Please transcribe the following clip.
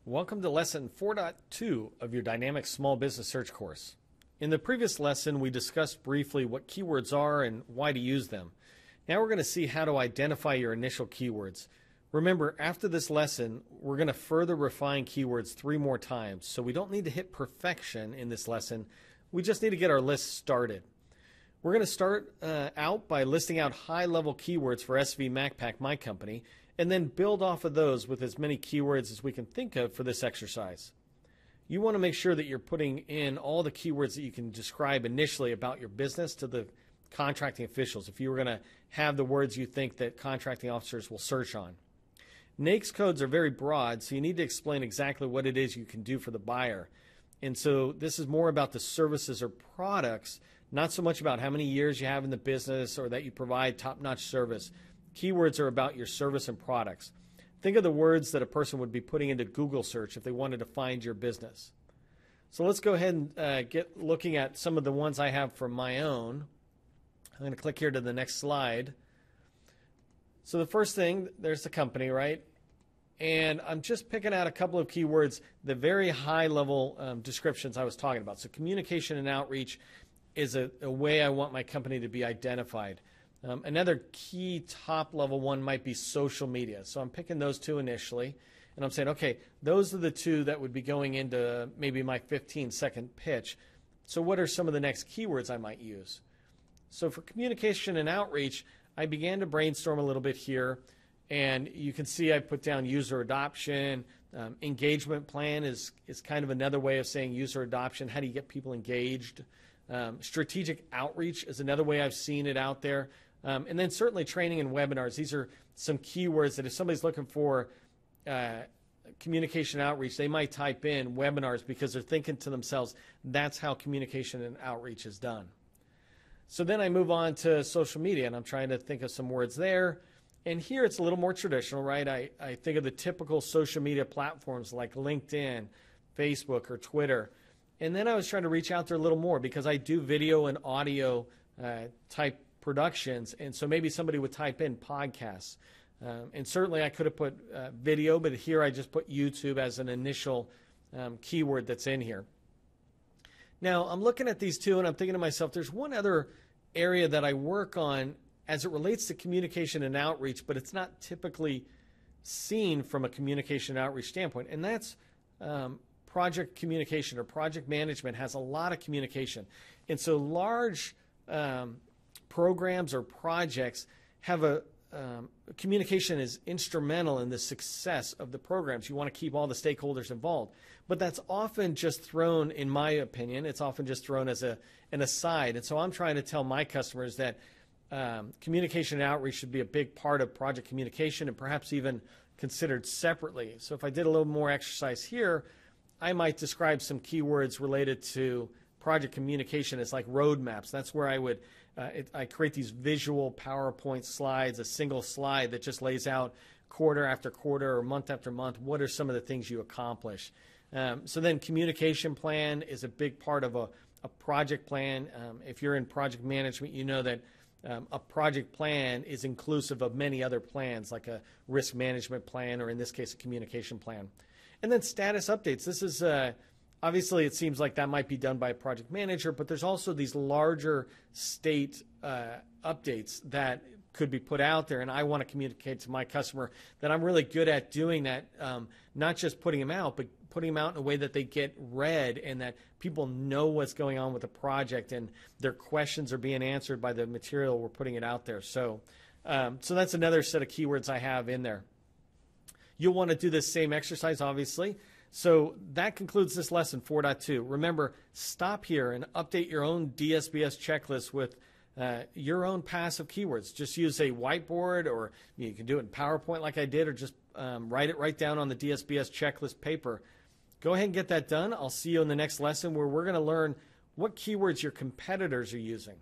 Welcome to Lesson 4.2 of your Dynamic Small Business Search course. In the previous lesson, we discussed briefly what keywords are and why to use them. Now we're going to see how to identify your initial keywords. Remember, after this lesson, we're going to further refine keywords 3 more times, so we don't need to hit perfection in this lesson. We just need to get our list started. We're going to start out by listing out high-level keywords for SV MacPack, my company, and then build off of those with as many keywords as we can think of for this exercise. You want to make sure that you're putting in all the keywords that you can describe initially about your business to the contracting officials, if you were going to have the words you think that contracting officers will search on. NAICS codes are very broad, so you need to explain exactly what it is you can do for the buyer. And so this is more about the services or products, not so much about how many years you have in the business or that you provide top-notch service. Keywords are about your service and products. Think of the words that a person would be putting into Google search if they wanted to find your business. So let's go ahead and get looking at some of the ones I have for my own. I'm going to click here to the next slide. So the first thing, there's the company, right? And I'm just picking out a couple of keywords, the very high-level descriptions I was talking about. So communication and outreach is a way I want my company to be identified. Another key top-level one might be social media. So I'm picking those two initially, and I'm saying, okay, those are the two that would be going into maybe my 15-second pitch. So what are some of the next keywords I might use? So for communication and outreach, I began to brainstorm a little bit here, and you can see I put down user adoption. Engagement plan is kind of another way of saying user adoption. How do you get people engaged? Strategic outreach is another way I've seen it out there. And then certainly training and webinars. These are some keywords that if somebody's looking for communication outreach, they might type in webinars because they're thinking to themselves, that's how communication and outreach is done. So then I move on to social media, and I'm trying to think of some words there. And here it's a little more traditional, right? I think of the typical social media platforms like LinkedIn, Facebook, or Twitter. And then I was trying to reach out there a little more because I do video and audio type productions, and so maybe somebody would type in podcasts. And certainly I could have put video, but here I just put YouTube as an initial keyword that's in here. Now I'm looking at these two and I'm thinking to myself, there's one other area that I work on as it relates to communication and outreach, but it's not typically seen from a communication and outreach standpoint, and that's project communication or project management has a lot of communication. And so large programs or projects have a communication is instrumental in the success of the programs. You want to keep all the stakeholders involved. But that's often just thrown, in my opinion, it's often just thrown as an aside. And so I'm trying to tell my customers that communication and outreach should be a big part of project communication and perhaps even considered separately. So if I did a little more exercise here, I might describe some keywords related to project communication as like roadmaps. That's where I would I create these visual PowerPoint slides, a single slide that just lays out quarter after quarter or month after month, what are some of the things you accomplish. So then communication plan is a big part of a project plan. If you're in project management, you know that a project plan is inclusive of many other plans, like a risk management plan or in this case a communication plan. And then status updates. This is obviously it seems like that might be done by a project manager, but there's also these larger state updates that could be put out there, and I want to communicate to my customer that I'm really good at doing that, not just putting them out, but putting them out in a way that they get read and that people know what's going on with the project and their questions are being answered by the material we're putting it out there. So, so that's another set of keywords I have in there. You'll want to do this same exercise, obviously. So that concludes this lesson 4.2. Remember, stop here and update your own DSBS checklist with your own passive keywords. Just use a whiteboard, or you can do it in PowerPoint like I did, or just write it right down on the DSBS checklist paper. Go ahead and get that done. I'll see you in the next lesson where we're going to learn what keywords your competitors are using.